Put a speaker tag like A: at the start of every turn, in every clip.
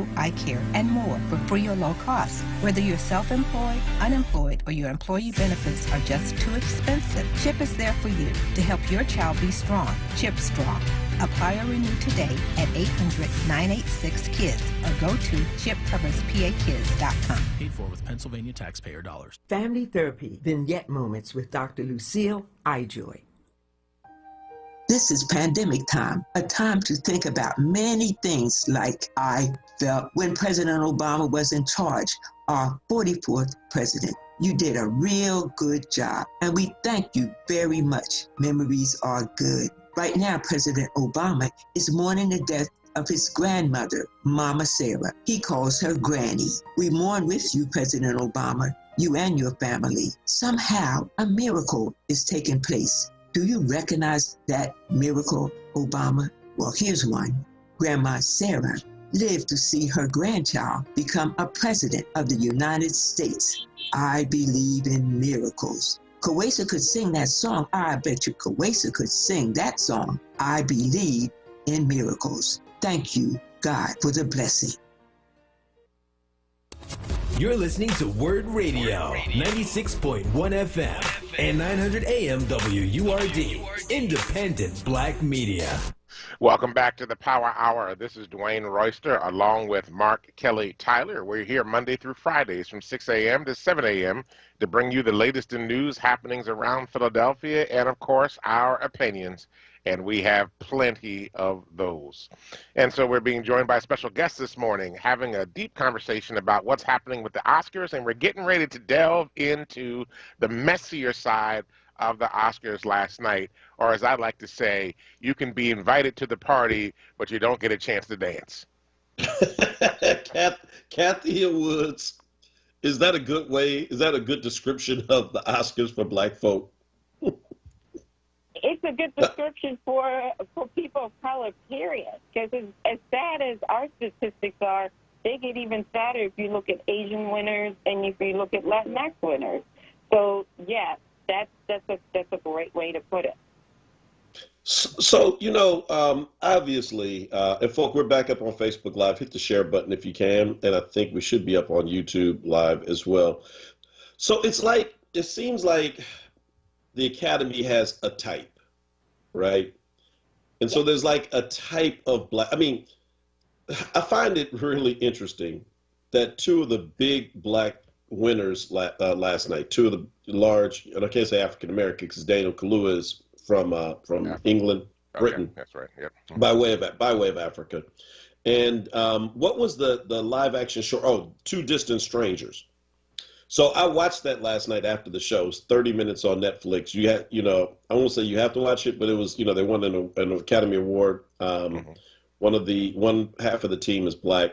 A: dental, eye care, and more for free or low cost. Whether you're self-employed, unemployed, or your employee benefits are just too expensive, CHIP is there for you to help your child be strong. CHIP Strong. Apply or renew today at 800-986-KIDS or go to chipcoverspakids.com.
B: Paid for with Pennsylvania taxpayer dollars.
C: Family Therapy Vignette Moments with Dr. Lucille Ijoy.
D: This is pandemic time, a time to think about many things like I felt when President Obama was in charge, our 44th president. You did a real good job, and we thank you very much. Memories are good. Right now, President Obama is mourning the death of his grandmother, Mama Sarah. He calls her Granny. We mourn with you, President Obama, you and your family. Somehow, a miracle is taking place. Do you recognize that miracle, Obama? Well, here's one. Grandma Sarah lived to see her grandchild become a president of the United States. I believe in miracles. Kawesa could sing that song. I bet you Kawesa could sing that song. I believe in miracles. Thank you, God, for the blessing.
E: You're listening to WURD Radio, 96.1 FM and 900 AM WURD, independent black media.
F: Welcome back to the Power Hour. This is Dwayne Royster along with Mark Kelly Tyler. We're here Monday through Fridays from 6 a.m. to 7 a.m. to bring you the latest in news happenings around Philadelphia and, of course, our opinions. And we have plenty of those. And so we're being joined by a special guest this morning, having a deep conversation about what's happening with the Oscars, and we're getting ready to delve into the messier side of the Oscars last night, or as I like to say, you can be invited to the party, but you don't get a chance to dance.
G: Kathy Woods, is that a good way? Is that a good description of the Oscars for black folk?
H: It's a good description for people of color, period. Because as sad as our statistics are, they get even sadder if you look at Asian winners and if you look at Latinx winners. So, yeah, that's a great way to put it.
G: So, obviously, and folk, we're back up on Facebook Live. Hit the share button if you can, and I think we should be up on YouTube Live as well. So it seems like the Academy has a type, right? And so there's like a type of black. I mean, I find it really interesting that two of the big black winners last night, two of the large, and I can't say African American because Daniel Kaluuya is from England, Britain.
F: Okay, that's right. Yep.
G: By way of Africa. And what was the live action show? Oh, Two Distant Strangers. So I watched that last night after the show. It was 30 minutes on Netflix. You had, I won't say you have to watch it, but it was, they won an Academy Award. One half of the team is black.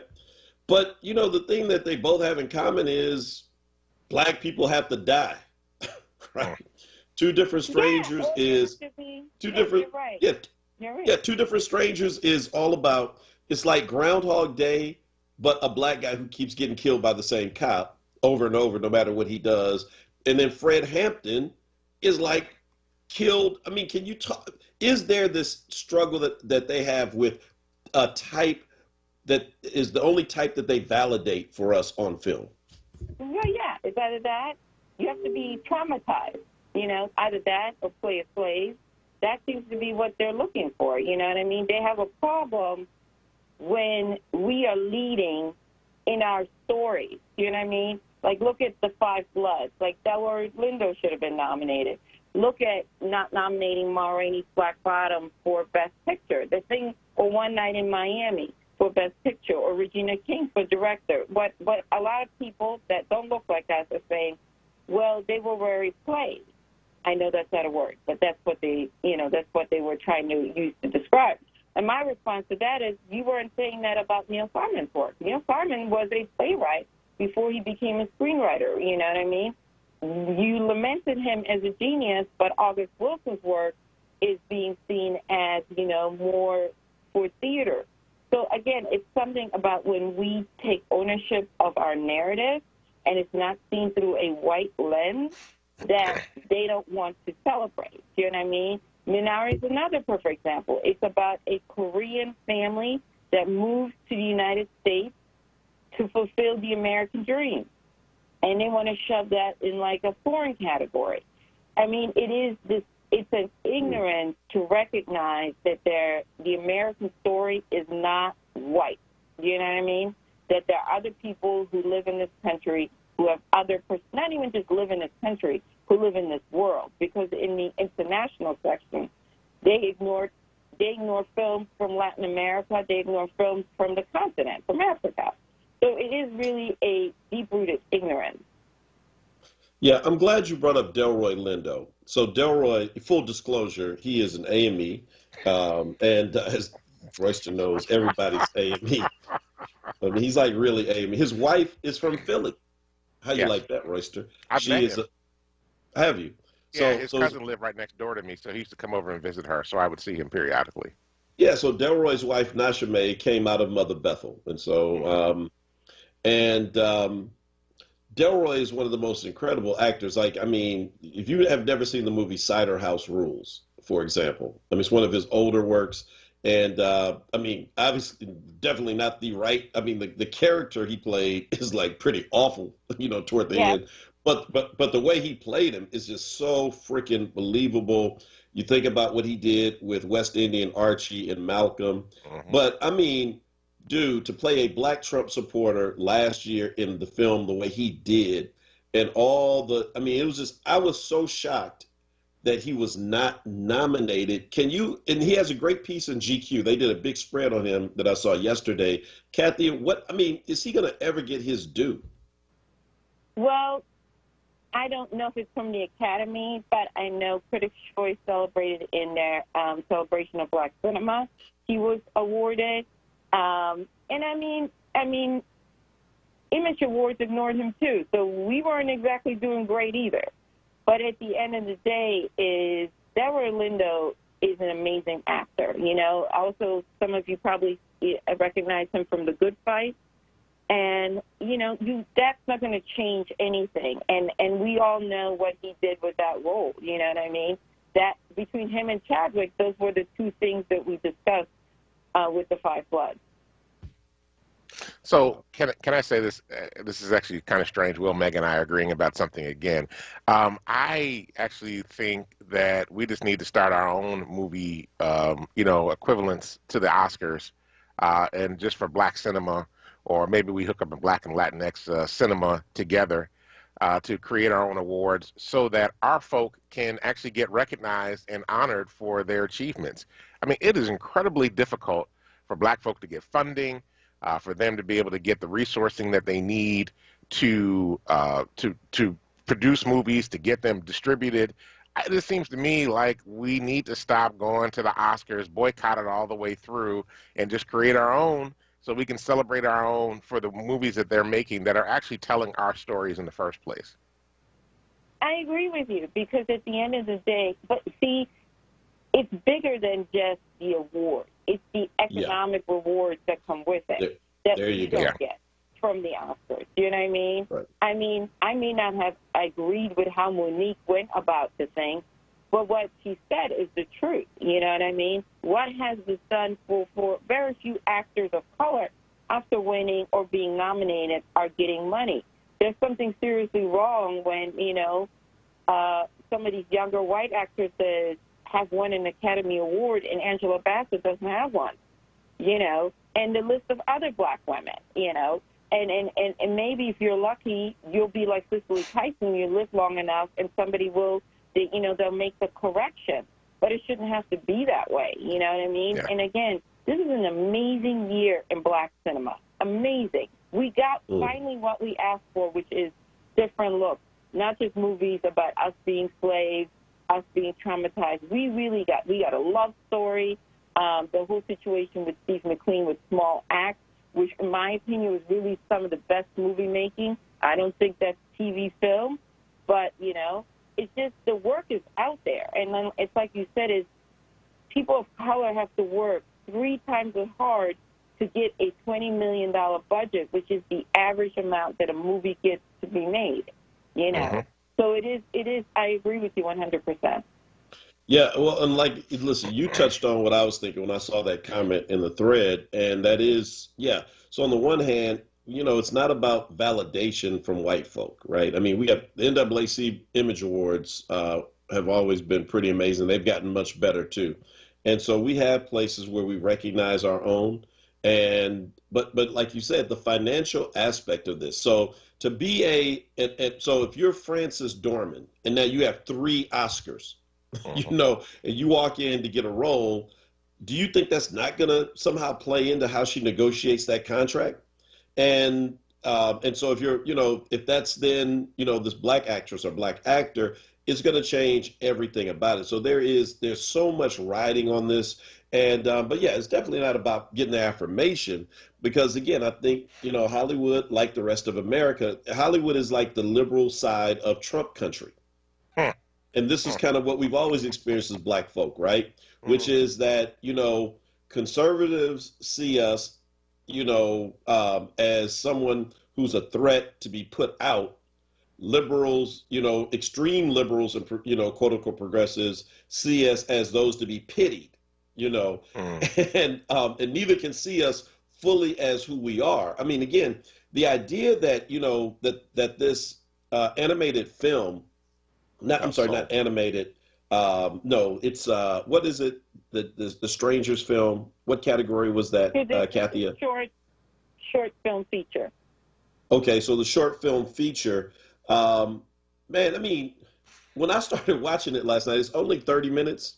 G: But, the thing that they both have in common is black people have to die, right? Two Different Strangers is two different. You're right. You're right. Yeah. Two Different Strangers is all about. It's like Groundhog Day, but a black guy who keeps getting killed by the same cop over and over, no matter what he does. And then Fred Hampton is like killed. I mean, can you talk? Is there this struggle that they have with a type that is the only type that they validate for us on film?
H: Yeah. It's either that, you have to be traumatized, either that or play a slave. That seems to be what they're looking for, you know what I mean? They have a problem when we are leading in our stories, you know what I mean? Like, look at The Five Bloods. Like, Delroy Lindo should have been nominated. Look at not nominating Ma Rainey's Black Bottom for Best Picture. The thing, or One Night in Miami for Best Picture, or Regina King for Director. What a lot of people that don't look like us are saying, well, they were very played. I know that's not a word, but that's what they were trying to use to describe. And my response to that is, you weren't saying that about Neil Farman's work. Neil Farman was a playwright before he became a screenwriter, you know what I mean? You lamented him as a genius, but August Wilson's work is being seen as, more for theater. So, again, it's something about when we take ownership of our narrative and it's not seen through a white lens that they don't want to celebrate. You know what I mean? Minari is another perfect example. It's about a Korean family that moved to the United States to fulfill the American dream. And they want to shove that in like a foreign category. I mean, it's an ignorance to recognize that the American story is not white. You know what I mean? That there are other people who live in this country who have not even just live in this country, who live in this world. Because in the international section, they ignore films from Latin America, they ignore films from the continent, from Africa. So it is really a deep-rooted ignorance.
G: Yeah, I'm glad you brought up Delroy Lindo. So Delroy, full disclosure, he is an AME, and as Royster knows, everybody's AME. I mean, he's like really AME. His wife is from Philly. How you like that, Royster?
F: I've met him.
G: Have you?
F: Yeah, his cousin lived right next door to me, so he used to come over and visit her, so I would see him periodically.
G: Yeah, so Delroy's wife, Nasha May, came out of Mother Bethel. And so, Delroy is one of the most incredible actors. Like, I mean, if you have never seen the movie Cider House Rules, for example, I mean, it's one of his older works. And, I mean, obviously, definitely not the right. I mean, the character he played is like pretty awful, toward the end. But the way he played him is just so freaking believable. You think about what he did with West Indian Archie and Malcolm. Mm-hmm. But, I mean, dude, to play a black Trump supporter last year in the film the way he did, and it was just, I was so shocked that he was not nominated. And he has a great piece in GQ. They did a big spread on him that I saw yesterday. Kathy, is he going to ever get his due?
H: Well, I don't know if it's from the Academy, but I know Critics' Choice celebrated in their celebration of Black cinema. He was awarded. And I mean, Image Awards ignored him too, so we weren't exactly doing great either. But at the end of the day, Delroy Lindo is an amazing actor. Also, some of you probably recognize him from The Good Fight, and that's not going to change anything. And we all know what he did with that role. You know what I mean? That between him and Chadwick, those were the two things that we discussed with the Five Bloods.
F: So can I say this? This is actually kind of strange. Will, Meg, and I are agreeing about something again. I actually think that we just need to start our own movie, equivalents to the Oscars, and just for Black cinema, or maybe we hook up a Black and Latinx cinema together to create our own awards so that our folk can actually get recognized and honored for their achievements. I mean, it is incredibly difficult for Black folk to get funding, for them to be able to get the resourcing that they need to produce movies, to get them distributed. It just seems to me like we need to stop going to the Oscars, boycott it all the way through, and just create our own so we can celebrate our own for the movies that they're making that are actually telling our stories in the first place.
H: I agree with you, because at the end of the day, but see, it's bigger than just the award. It's the economic rewards that come with it that we don't get from the Oscars. Do you know what I mean?
G: Right. I
H: mean, I may not have agreed with how Monique went about the thing, but what she said is the truth. You know what I mean? What has this done for very few actors of color after winning or being nominated are getting money? There's something seriously wrong when, some of these younger white actresses have won an Academy Award and Angela Bassett doesn't have one, and the list of other Black women, and maybe if you're lucky, you'll be like Cicely Tyson, you live long enough and somebody will, they'll make the correction, but it shouldn't have to be that way, you know what I mean? Yeah. And again, this is an amazing year in Black cinema, amazing. We got finally what we asked for, which is different looks, not just movies about us being slaves, us being traumatized. We got a love story. The whole situation with Steve McQueen with Small Axe, which in my opinion was really some of the best movie making. I don't think that's TV film, but it's just the work is out there. And then it's like you said, is people of color have to work 3 times as hard to get a $20 million budget, which is the average amount that a movie gets to be made, Mm-hmm. So it is, I agree with you 100%.
G: Yeah, well, and listen, you touched on what I was thinking when I saw that comment in the thread, and that is, so on the one hand, it's not about validation from white folk, right? I mean, we have the NAACP Image Awards have always been pretty amazing. They've gotten much better too. And so we have places where we recognize our own. And but like you said, the financial aspect of this. So to be so if you're Frances Dorman and now you have 3 Oscars, and you walk in to get a role, do you think that's not going to somehow play into how she negotiates that contract? And so if you're, if that's then, this black actress or black actor, it's going to change everything about it. So there's so much riding on this. And but yeah, it's definitely not about getting the affirmation, because again, I think, Hollywood, like the rest of America, Hollywood is like the liberal side of Trump country. And this is kind of what we've always experienced as black folk, right? Which is that, conservatives see us, as someone who's a threat to be put out. Liberals, extreme liberals and, quote unquote progressives see us as those to be pitied, and neither can see us fully as who we are. I mean, again, the idea that, that this animated film, not animated. No, it's what is it? The Strangers film. What category was that, Kathy?
H: Short film feature.
G: Okay, so the short film feature. Man, I mean, when I started watching it last night, it's only 30 minutes.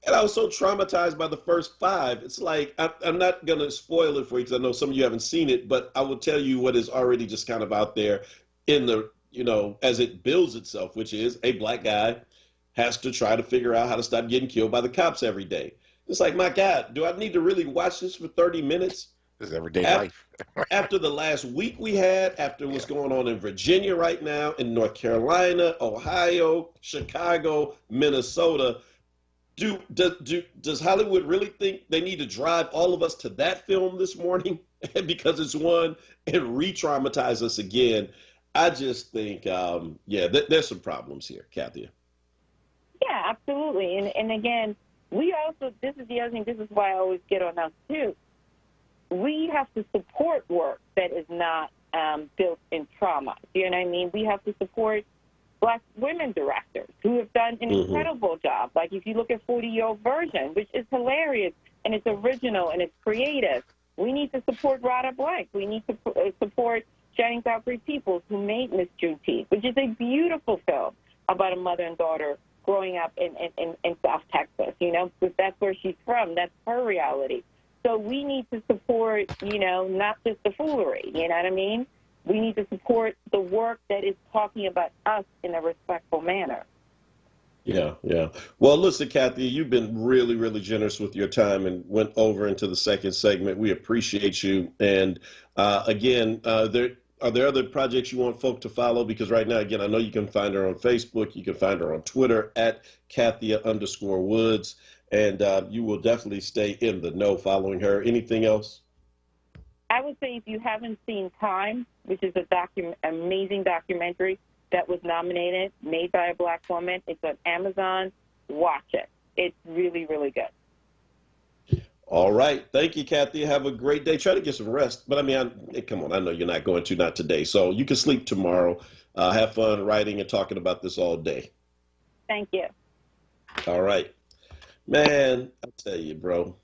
G: And I was so traumatized by the first 5. It's like, I'm not going to spoil it for you because I know some of you haven't seen it, but I will tell you what is already just kind of out there in the, as it builds itself, which is a black guy has to try to figure out how to stop getting killed by the cops every day. It's like, my God, do I need to really watch this for 30 minutes?
F: This is everyday life.
G: After the last week we had, after what's going on in Virginia right now, in North Carolina, Ohio, Chicago, Minnesota, does Hollywood really think they need to drive all of us to that film this morning because it's one and re-traumatize us again? I just think, there's some problems here, Kathy.
H: Yeah, absolutely. And again, this is the other thing, this is why I always get on us too. We have to support work that is not built in trauma. Do you know what I mean? We have to support black women directors who have done an incredible job. Like if you look at 40-Year-Old Version, which is hilarious and it's original and it's creative. We need to support Rada Blank. We need to support Channing Tatum-Peoples, who made Miss Juneteenth, which is a beautiful film about a mother and daughter growing up in South Texas, because that's where she's from. That's her reality. So we need to support, not just the foolery, you know what I mean? We need to support the work that is talking about us in a respectful manner.
G: Yeah. Well, listen, Kathy, you've been really, really generous with your time and went over into the second segment. We appreciate you. And again, are there other projects you want folk to follow? Because right now, again, I know you can find her on Facebook. You can find her on Twitter at Kathia_Woods. And you will definitely stay in the know following her. Anything else?
H: I would say if you haven't seen Time, which is amazing documentary that was nominated, made by a black woman, it's on Amazon. Watch it. It's really, really good.
G: All right. Thank you, Kathy. Have a great day. Try to get some rest. But I mean, come on, I know you're not going to, not today. So you can sleep tomorrow. Have fun writing and talking about this all day.
H: Thank you.
G: All right. Man, I tell you, bro.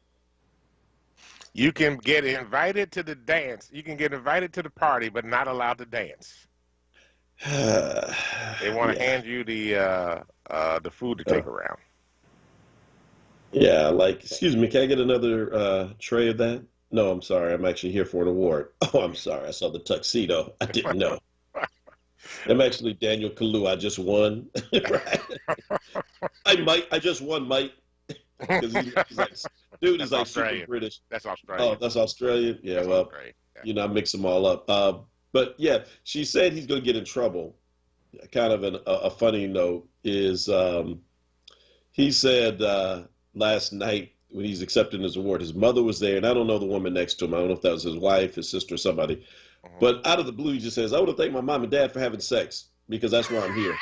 F: You can get invited to the dance. You can get invited to the party, but not allowed to dance. They want to hand you the food to take around.
G: Yeah, like, excuse me, can I get another tray of that? No, I'm sorry. I'm actually here for an award. Oh, I'm sorry. I saw the tuxedo. I didn't know. I'm actually Daniel Kalu. I just won. Right? I just won, Mike. Because he's like, dude is like super British.
F: That's Australian.
G: Oh, that's Australian? Yeah,
F: that's
G: well, I mix them all up. But yeah, she said he's going to get in trouble. Kind of a funny note is he said last night when he's accepting his award, his mother was there, and I don't know the woman next to him. I don't know if that was his wife, his sister, or somebody. But out of the blue, he just says, I want to thank my mom and dad for having sex because that's why I'm here.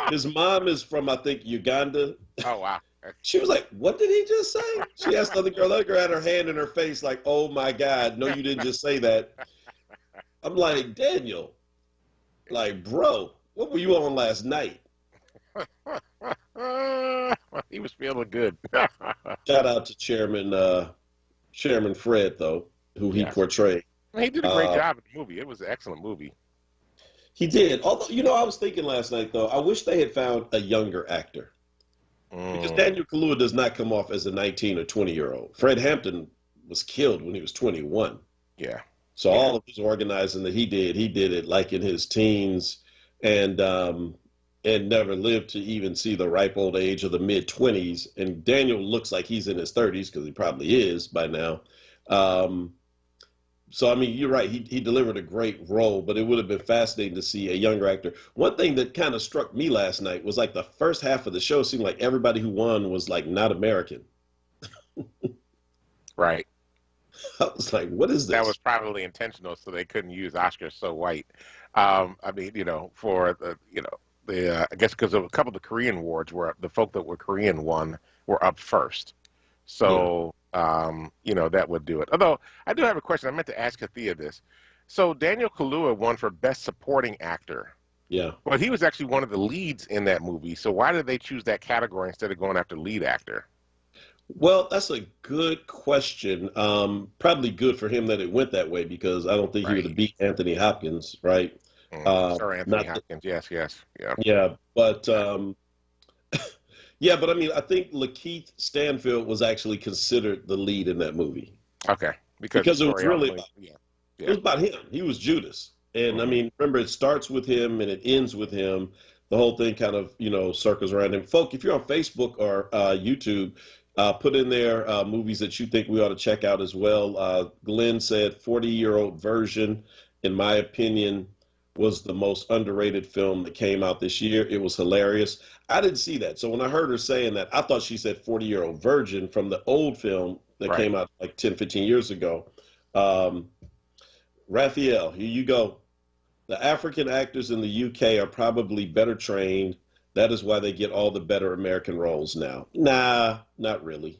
G: His mom is from, I think, Uganda.
F: Oh, wow.
G: She was like, what did he just say? She asked the other girl had her hand in her face like, oh my God, no, you didn't just say that. I'm like, Daniel, like, bro, what were you on last night?
F: He was feeling good.
G: Shout out to Chairman Fred, though, who he portrayed.
F: He did a great job in the movie. It was an excellent movie.
G: He did. Although, I was thinking last night, though, I wish they had found a younger actor. Because Daniel Kaluuya does not come off as a 19 or 20-year-old. Fred Hampton was killed when he was 21.
F: Yeah.
G: So all of his organizing that he did it like in his teens and never lived to even see the ripe old age of the mid-20s. And Daniel looks like he's in his 30s because he probably is by now. So, I mean, you're right. He delivered a great role, but it would have been fascinating to see a younger actor. One thing that kind of struck me last night was like the first half of the show seemed like everybody who won was like not American.
F: Right.
G: I was like, what is this?
F: That was probably intentional so they couldn't use Oscar So White. I mean, for the, I guess because a couple of the Korean awards were the folk that were Korean won were up first. So, that would do it. Although I do have a question. I meant to ask Kathia this. So Daniel Kaluuya won for Best Supporting Actor.
G: Yeah.
F: Well, he was actually one of the leads in that movie. So why did they choose that category instead of going after lead actor?
G: Well, that's a good question. Probably good for him that it went that way because I don't think he would have beat Anthony Hopkins, right?
F: Sir Anthony Hopkins, yes. Yeah.
G: Yeah, but but I mean, I think Lakeith Stanfield was actually considered the lead in that movie.
F: Okay, because
G: it was really it was about him. He was Judas, and I mean, remember, it starts with him and it ends with him. The whole thing kind of circles around him. Folk, if you're on Facebook or YouTube, put in there movies that you think we ought to check out as well. Glenn said 40-year-old version, in my opinion, was the most underrated film that came out this year. It was hilarious. I didn't see that. So when I heard her saying that, I thought she said 40-year-old virgin from the old film that came out like 10, 15 years ago. Raphael, here you go. The African actors in the UK are probably better trained. That is why they get all the better American roles now. Nah, not really.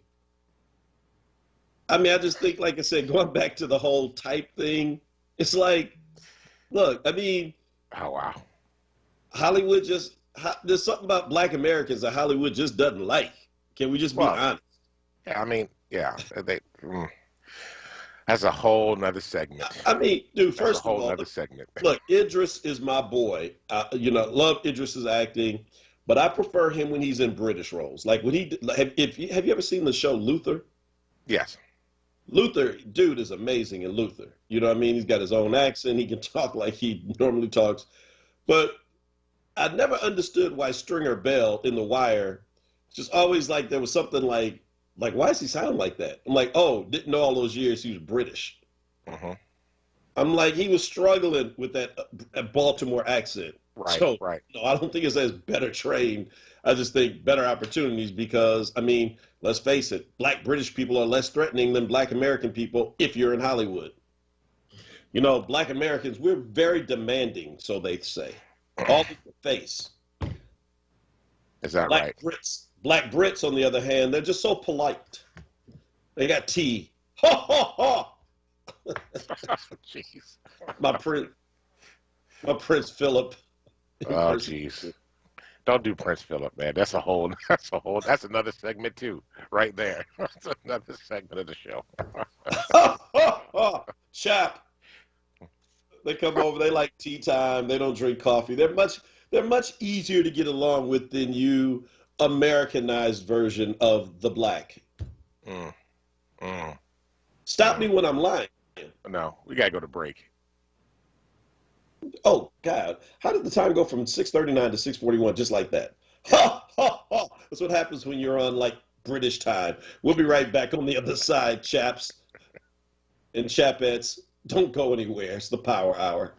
G: I mean, I just think, like I said, going back to the whole type thing, it's like, look, I mean,
F: oh wow,
G: Hollywood there's something about Black Americans that Hollywood just doesn't like. Can we just be honest?
F: Yeah, I mean, that's a whole nother segment.
G: I mean, dude, first of all,
F: another segment.
G: Look, Idris is my boy. Love Idris's acting, but I prefer him when he's in British roles. Like when have you ever seen the show Luther?
F: Yes.
G: Luther, dude, is amazing in Luther. You know what I mean? He's got his own accent. He can talk like he normally talks. But I never understood why Stringer Bell in The Wire, just always like there was something like why does he sound like that? I'm like, oh, didn't know all those years he was British. I'm like, he was struggling with that Baltimore accent.
F: Right,
G: so,
F: right.
G: No, I don't think it says better trained. I just think better opportunities because, I mean, let's face it, Black British people are less threatening than Black American people if you're in Hollywood. Black Americans, we're very demanding, so they say. All in the face.
F: Is that right?
G: Black Brits, on the other hand, they're just so polite. They got tea. Ha, ha, ha.
F: Jeez.
G: My Prince Philip.
F: Oh, jeez. Don't do Prince Philip, man. That's another segment too, right there. That's another segment of the show.
G: Chap. They come over, they like tea time, they don't drink coffee. They're much easier to get along with than you Americanized version of the Black. Stop me when I'm lying.
F: No, we gotta go to break.
G: Oh God! How did the time go from 6:39 to 6:41 just like that? Ha ha ha! That's what happens when you're on like British time. We'll be right back on the other side, chaps and chapettes. Don't go anywhere. It's the Power Hour.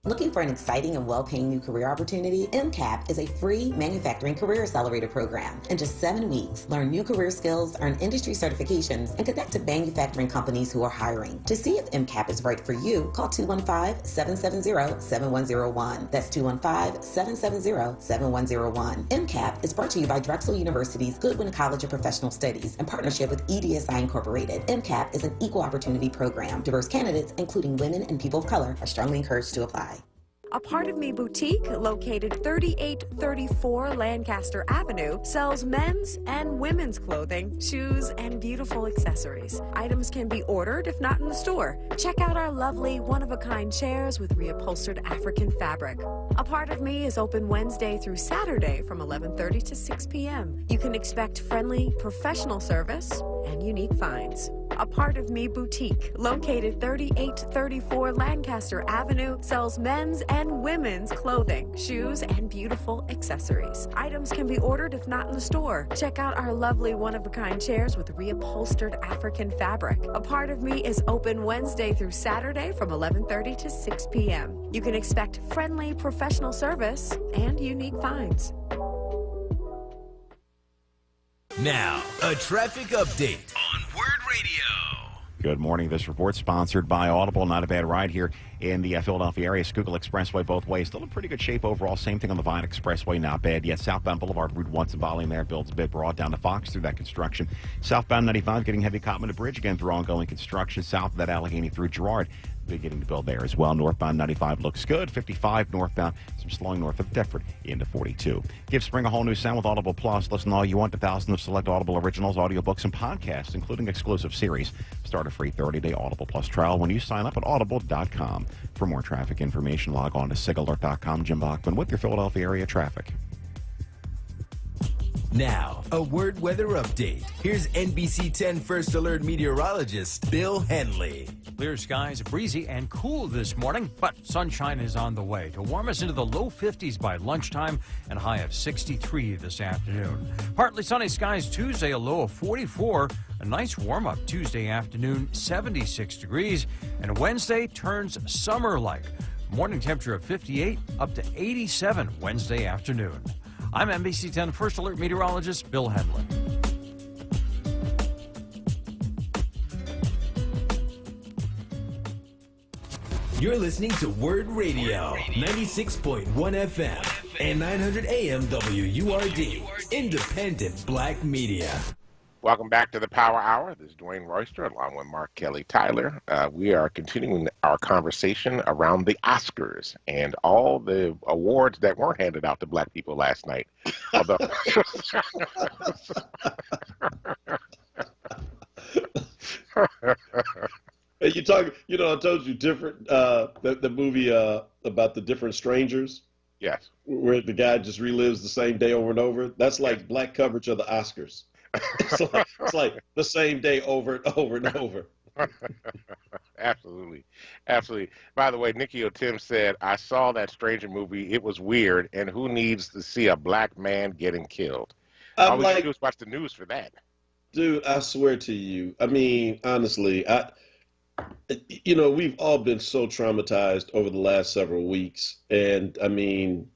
I: Looking for an exciting and well-paying new career opportunity? MCAP is a free manufacturing career accelerator program. In just 7 weeks, learn new career skills, earn industry certifications, and connect to manufacturing companies who are hiring. To see if MCAP is right for you, call 215-770-7101. That's 215-770-7101. MCAP is brought to you by Drexel University's Goodwin College of Professional Studies in partnership with EDSI Incorporated. MCAP is an equal opportunity program. Diverse candidates, including women and people of color, are strongly encouraged to apply.
J: A Part of Me boutique, located 3834 Lancaster Avenue, sells men's and women's clothing, shoes, and beautiful accessories. Items can be ordered if not in the store. Check out our lovely one-of-a-kind chairs with reupholstered African fabric. A Part of Me is open Wednesday through Saturday from 11:30 to 6 p.m. You can expect friendly, professional service and unique finds. A Part of Me boutique, located 3834 Lancaster Avenue, sells men's and women's clothing, shoes, and beautiful accessories. Items can be ordered if not in the store. Check out our lovely one-of-a-kind chairs with reupholstered African fabric. A Part of Me is open Wednesday through Saturday from 11:30 to 6 p.m. You can expect friendly, professional service and unique finds.
E: Now, a traffic update on WURD Radio.
K: Good morning. This report sponsored by Audible. Not a bad ride here in the Philadelphia area. Schuylkill Expressway both ways. Still in pretty good shape overall. Same thing on the Vine Expressway. Not bad yet. Southbound Boulevard, Route 1's volume there. Builds a bit broad down to Fox through that construction. Southbound 95 getting heavy caught on the bridge again through ongoing construction. South of that Allegheny through Girard. Beginning to build there as well. Northbound 95 looks good. 55 northbound. Some slowing north of Deptford into 42. Give spring a whole new sound with Audible Plus. Listen to all you want to thousands of select Audible originals, audiobooks, and podcasts, including exclusive series. Start a free 30-day Audible Plus trial when you sign up at audible.com. For more traffic information, log on to sigalert.com. Jim Bachman with your Philadelphia area traffic.
E: Now, a WURD weather update. Here's NBC 10 First Alert meteorologist Bill Henley.
L: Clear skies, breezy and cool this morning, but sunshine is on the way to warm us into the low 50s by lunchtime and a high of 63 this afternoon. Partly sunny skies Tuesday, a low of 44. A nice warm-up Tuesday afternoon, 76 degrees. And Wednesday turns summer-like. Morning temperature of 58 up to 87 Wednesday afternoon. I'm NBC 10 First Alert meteorologist Bill Henley.
E: You're listening to WURD Radio, 96.1 FM and 900 AM WURD, independent black media.
F: Welcome back to the Power Hour. This is Dwayne Royster along with Mark Kelly Tyler. We are continuing our conversation around the Oscars and all the awards that weren't handed out to black people last night. Although
G: Hey, you talk. You know, I told you different. The movie about the different strangers.
F: Yes.
G: Where the guy just relives the same day over and over. That's like black coverage of the Oscars. It's like the same day over and over and over.
F: Absolutely. Absolutely. By the way, Nikki O'Tim said, I saw that Stranger movie. It was weird. And who needs to see a black man getting killed? All we should do is watch the news for that.
G: Dude, I swear to you. I mean, honestly, we've all been so traumatized over the last several weeks. And I mean,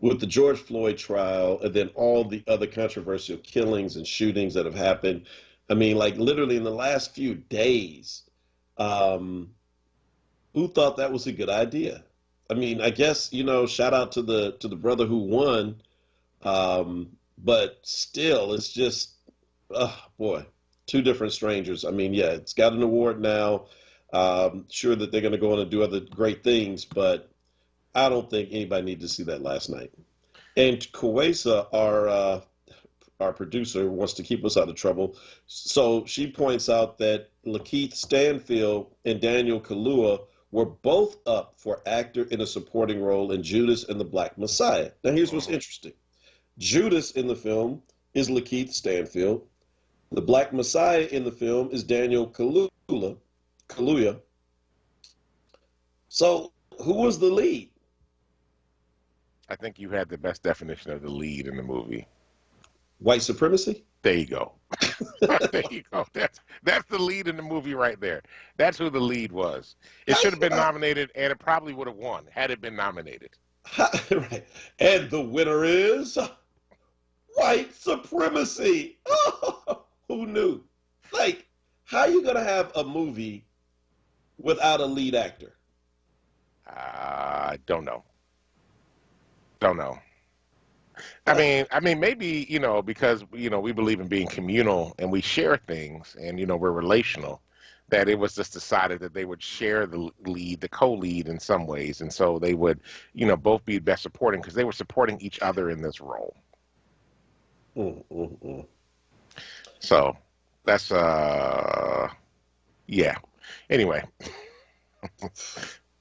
G: with the George Floyd trial and then all the other controversial killings and shootings that have happened, I mean, like literally in the last few days, who thought that was a good idea? I mean, I guess, shout out to the brother who won, but still, it's just, oh boy, two different strangers. I mean, yeah, it's got an award now. Sure that they're going to go on and do other great things, but I don't think anybody needed to see that last night. And Kwesa, our producer, wants to keep us out of trouble. So she points out that Lakeith Stanfield and Daniel Kaluuya were both up for actor in a supporting role in Judas and the Black Messiah. Now, here's what's interesting. Judas in the film is Lakeith Stanfield. The Black Messiah in the film is Daniel Kaluuya. So who was the lead?
F: I think you had the best definition of the lead in the movie.
G: White supremacy?
F: There you go. There you go. That's the lead in the movie right there. That's who the lead was. It should have been nominated, and it probably would have won had it been nominated.
G: Right. And the winner is white supremacy. Oh, who knew? Like, how are you going to have a movie without a lead actor?
F: Don't know. Don't know. I mean, maybe, because, we believe in being communal and we share things and, we're relational, that it was just decided that they would share the lead, the co-lead in some ways. And so they would, both be best supporting because they were supporting each other in this role. So that's, yeah. Anyway.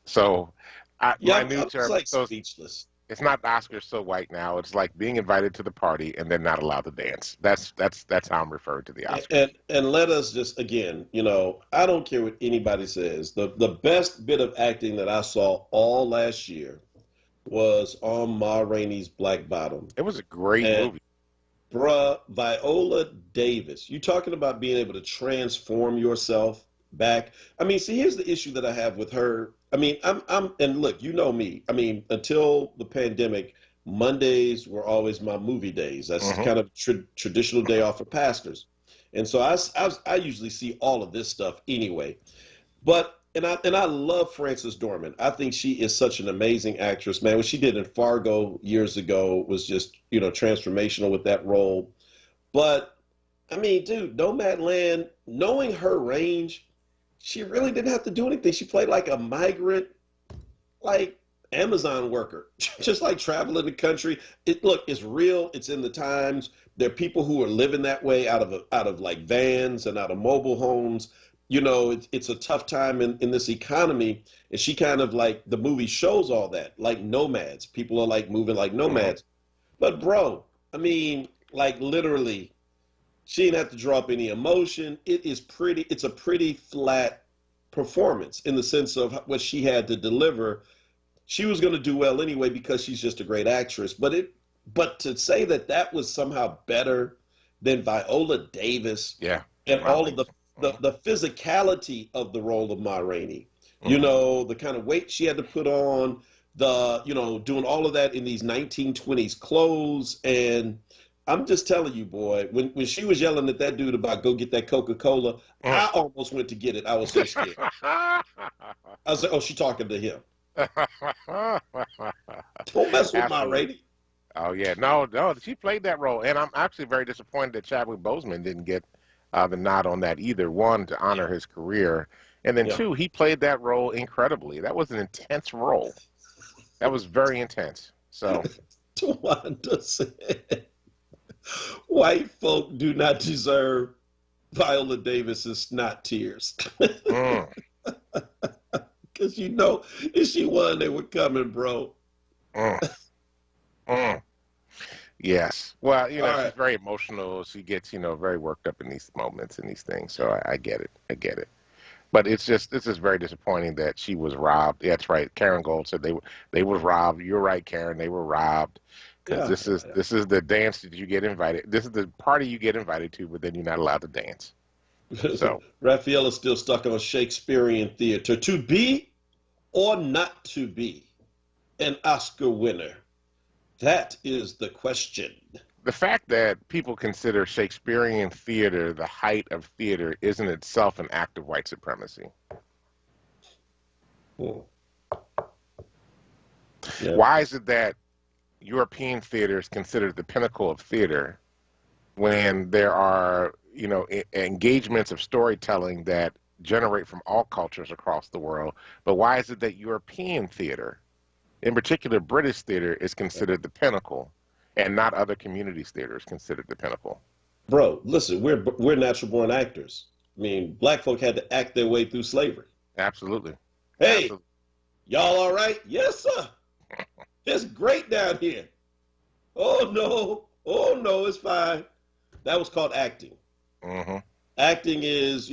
F: So my new term,
G: like speechless.
F: It's not Oscars so white now. It's like being invited to the party and then not allowed to dance. That's how I'm referring to the Oscars.
G: And let us just, again, I don't care what anybody says. The best bit of acting that I saw all last year was on Ma Rainey's Black Bottom.
F: It was a great movie.
G: Bruh, Viola Davis, you talking about being able to transform yourself back. I mean, see, here's the issue that I have with her. I mean, and look, you know me. I mean, until the pandemic, Mondays were always my movie days. That's kind of traditional day off for pastors. And so I usually see all of this stuff anyway. But and I love Frances Dorman. I think she is such an amazing actress, man. What she did in Fargo years ago was just, transformational with that role. But I mean, dude, Nomadland, knowing her range, she really didn't have to do anything. She played like a migrant, like Amazon worker, just like traveling the country. Look, it's real. It's in the times. There are people who are living that way out of like vans and out of mobile homes. It's a tough time in this economy. And she kind of like, the movie shows all that, like nomads. People are like moving like nomads. But bro, I mean, like literally, she didn't have to draw up any emotion. It's a pretty flat performance in the sense of what she had to deliver. She was going to do well anyway because she's just a great actress. But to say that was somehow better than Viola Davis, and all of the physicality of the role of Ma Rainey, the kind of weight she had to put on, doing all of that in these 1920s clothes. And I'm just telling you, boy, when she was yelling at that dude about go get that Coca-Cola, I almost went to get it. I was so scared. I was like, oh, she talking to him. Don't mess with Ma Rainey.
F: Oh, yeah. No, she played that role. And I'm actually very disappointed that Chadwick Boseman didn't get the nod on that either. One, to honor his career. And then two, he played that role incredibly. That was an intense role. That was very intense. So
G: Tawanda said, white folk do not deserve Viola Davis's snot tears. Because if she won, they were coming, bro.
F: Yes. Well, she's very emotional. She gets, very worked up in these moments and these things. So I get it. But this is very disappointing that she was robbed. Yeah, that's right. Karen Gold said they were robbed. You're right, Karen. They were robbed. Because this is the dance that you get invited. This is the party you get invited to, but then you're not allowed to dance. So
G: Raphael is still stuck on Shakespearean theater. To be or not to be an Oscar winner? That is the question.
F: The fact that people consider Shakespearean theater the height of theater is in itself an act of white supremacy.
G: Yeah.
F: Why is it that European theater is considered the pinnacle of theater when there are, engagements of storytelling that generate from all cultures across the world? But why is it that European theater, in particular British theater, is considered the pinnacle and not other communities' theater is considered the pinnacle?
G: Bro, listen, we're natural born actors. I mean, black folk had to act their way through slavery.
F: Absolutely.
G: Hey, y'all all right? Yes, sir. It's great down here. Oh no, it's fine. That was called acting. Acting is,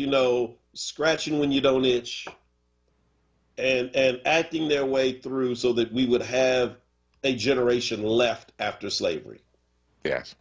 G: scratching when you don't itch, and acting their way through so that we would have a generation left after slavery.
F: Yes.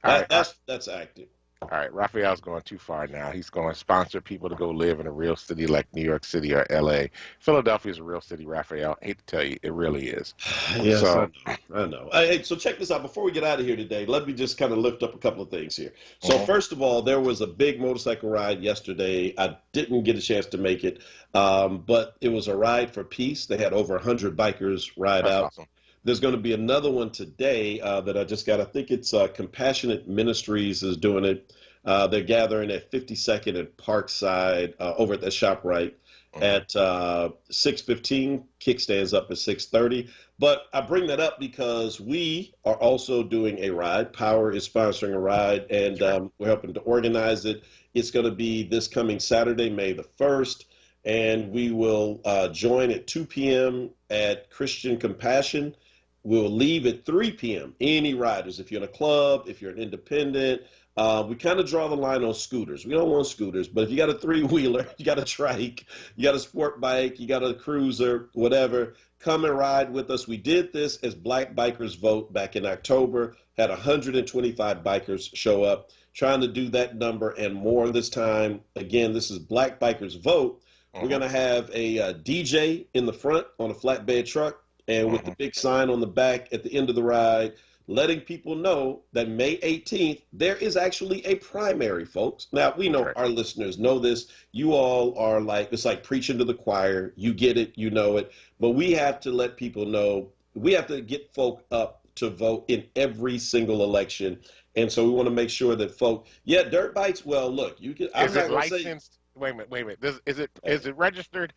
F: All right.
G: That's active.
F: All right, Raphael's going too far now. He's going to sponsor people to go live in a real city like New York City or L.A. Philadelphia is a real city, Raphael. I hate to tell you, it really is.
G: Yes,
F: So,
G: I know. Hey, so check this out. Before we get out of here today, let me just kind of lift up a couple of things here. So first of all, there was a big motorcycle ride yesterday. I didn't get a chance to make it, but it was a ride for peace. They had over 100 bikers ride out.
F: awesome.
G: There's going to be another one today that I just got. I think it's Compassionate Ministries is doing it. They're gathering at 52nd and Parkside over at the ShopRite at 6:15. Kickstands up at 6:30. But I bring that up because we are also doing a ride. Power is sponsoring a ride, and we're helping to organize it. It's going to be this coming Saturday, May the 1st, and we will join at 2 p.m. at Christian Compassion. We'll leave at 3 p.m. Any riders, if you're in a club, if you're an independent, we kind of draw the line on scooters. We don't want scooters, but if you got a three-wheeler, you got a trike, you got a sport bike, you got a cruiser, whatever, come and ride with us. We did this as Black Bikers Vote back in October, had 125 bikers show up, trying to do that number and more this time. Again, this is Black Bikers Vote. We're going to have a DJ in the front on a flatbed truck, and with the big sign on the back at the end of the ride, letting people know that May 18th, there is actually a primary, folks. Now, we know our listeners know this. You all are like, it's like preaching to the choir. You get it, you know it. But we have to let people know, we have to get folk up to vote in every single election. And so we want to make sure that folk, dirt bikes, well, look, you can.
F: Is it licensed? Wait a minute. Is it registered?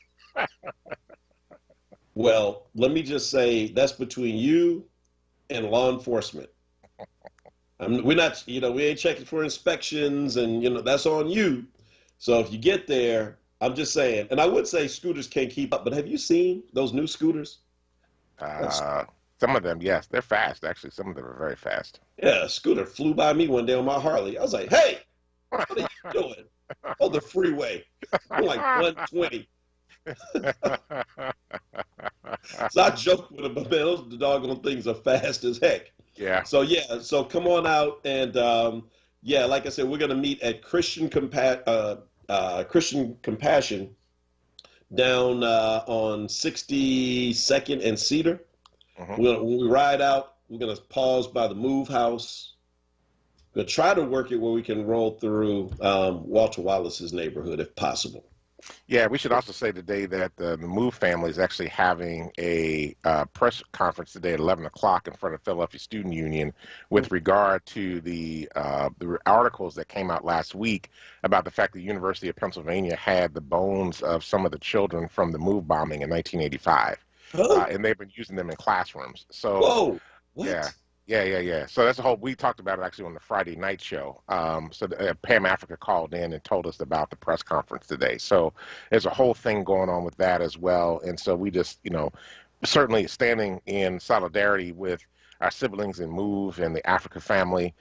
G: Well, let me just say that's between you and law enforcement. We're not, we ain't checking for inspections, and that's on you. So if you get there, I'm just saying, and I would say scooters can't keep up, but have you seen those new scooters?
F: Some of them, yes, they're fast. Actually, some of them are very fast.
G: Yeah, a scooter flew by me one day on my Harley. I was like, "Hey, what are you doing on the freeway?" I'm like 120. So I joke with him, but man, those doggone things are fast as heck.
F: Yeah.
G: So come on out, and like I said, we're gonna meet at Christian Compassion down on 62nd and Cedar. When we ride out, we're gonna pause by the Move House. We're gonna try to work it where we can roll through Walter Wallace's neighborhood if possible.
F: Yeah, we should also say today that the Move family is actually having a press conference today at 11 o'clock in front of Philadelphia Student Union with regard to the articles that came out last week about the fact that the University of Pennsylvania had the bones of some of the children from the Move bombing in 1985. And they've been using them in classrooms. So,
G: whoa, what?
F: Yeah. So that's we talked about it actually on the Friday night show. Pam Africa called in and told us about the press conference today. So there's a whole thing going on with that as well. And so we just, certainly standing in solidarity with our siblings in Move and the Africa family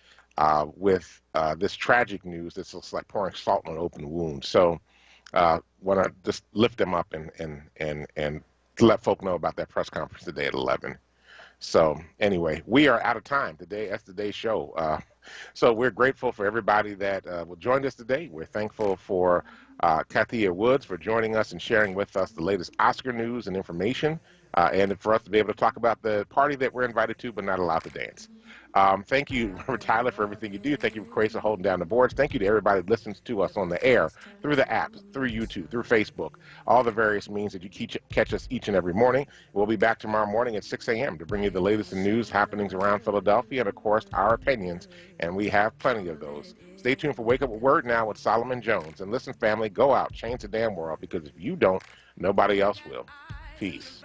F: with this tragic news that's just like pouring salt on an open wound. So want to just lift them up and to let folk know about that press conference today at 11. So anyway, we are out of time today. That's today's show. So we're grateful for everybody that joined us today. We're thankful for Kathia Woods for joining us and sharing with us the latest Oscar news and information, and for us to be able to talk about the party that we're invited to but not allowed to dance. Thank you, Tyler, for everything you do. Thank you, Grace, for holding down the boards. Thank you to everybody that listens to us on the air, through the apps, through YouTube, through Facebook, all the various means that you catch us each and every morning. We'll be back tomorrow morning at 6 a.m. to bring you the latest in news happenings around Philadelphia and, of course, our opinions, and we have plenty of those. Stay tuned for Wake Up with Word now with Solomon Jones. And listen, family, go out, change the damn world, because if you don't, nobody else will. Peace.